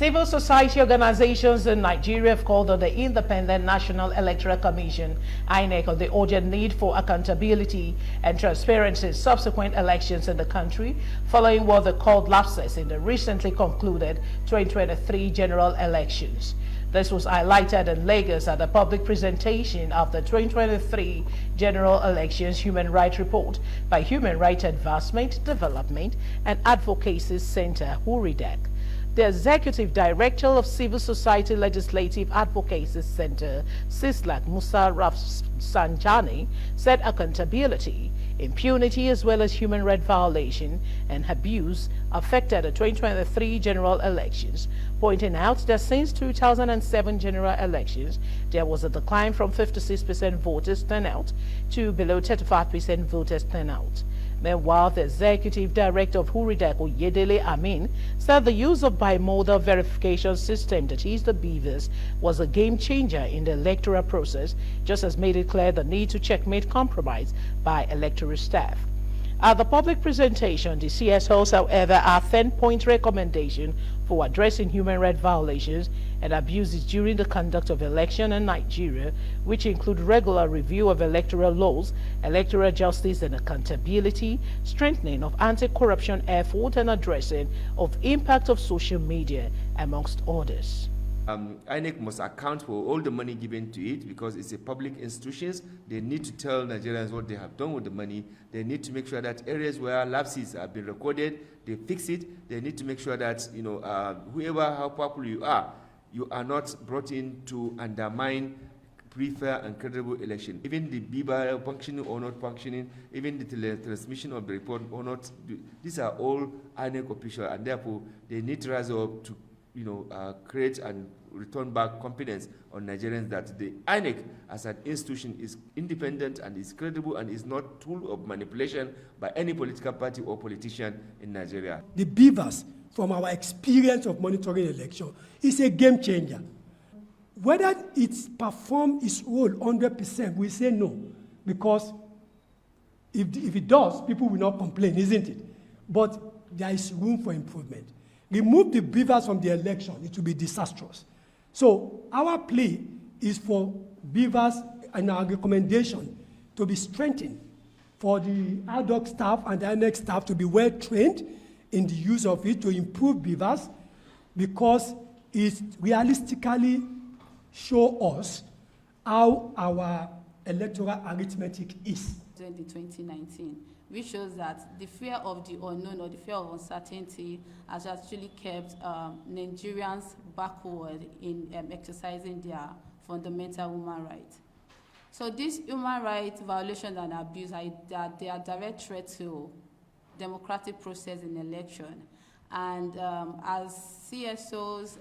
Civil society organizations in Nigeria have called on the Independent National Electoral Commission, INEC, on the urgent need for accountability and transparency in subsequent elections in the country, following what they called lapses in the recently concluded 2023 general elections. This was highlighted in Lagos at the public presentation of the 2023 General Elections Human Rights Report by Human Rights Advancement, Development and Advocacy Center, Huridac. The Executive Director of Civil Society Legislative Advocacy Center, Cislac, Musa Rafsanjani, said accountability, impunity as well as human rights violation and abuse affected the 2023 general elections, pointing out that since 2007 general elections, there was a decline from 56% voters turnout to below 35% voters turnout. Meanwhile, the Executive Director of Huridac, Oyedele Amin, said the use of bimodal verification system, that is the BVAS, was a game changer in the electoral process, just as made it clear the need to checkmate compromise by electoral staff. At the public presentation, the CSOs, however, are 10-point recommendation for addressing human rights violations and abuses during the conduct of election in Nigeria, which include regular review of electoral laws, electoral justice and accountability, strengthening of anti-corruption effort and addressing of impact of social media, amongst others. INEC must account for all the money given to it because it's a public institution. They need to tell Nigerians what they have done with the money. They need to make sure that areas where lapses have been recorded, they fix it. They need to make sure that, whoever, how powerful you are not brought in to undermine fair and credible election. Even the BIBA functioning or not functioning, even the transmission of the report or not, these are all INEC officials, and therefore they need to rise up to create and return back confidence on Nigerians that the INEC as an institution is independent and is credible and is not a tool of manipulation by any political party or politician in Nigeria. The BVAS, from our experience of monitoring election, is a game changer. Whether it's performed its role 100%, we say no, because if it does, people will not complain, isn't it? But there is room for improvement. Remove the BVAS from the election, it will be disastrous. So our plea is for BVAS and our recommendation to be strengthened, for the ad hoc staff and the INEC staff to be well trained in the use of it to improve BVAS, because it realistically shows us how our electoral arithmetic is. During the 2019, which shows that the fear of the unknown or the fear of uncertainty has actually kept Nigerians backward in exercising their fundamental human rights. So these human rights violations and abuse, they are direct threat to democratic process in election. And as CSOs,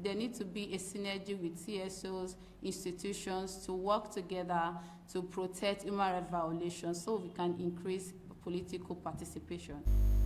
there needs to be a synergy with CSOs, institutions to work together to protect human rights violations so we can increase political participation.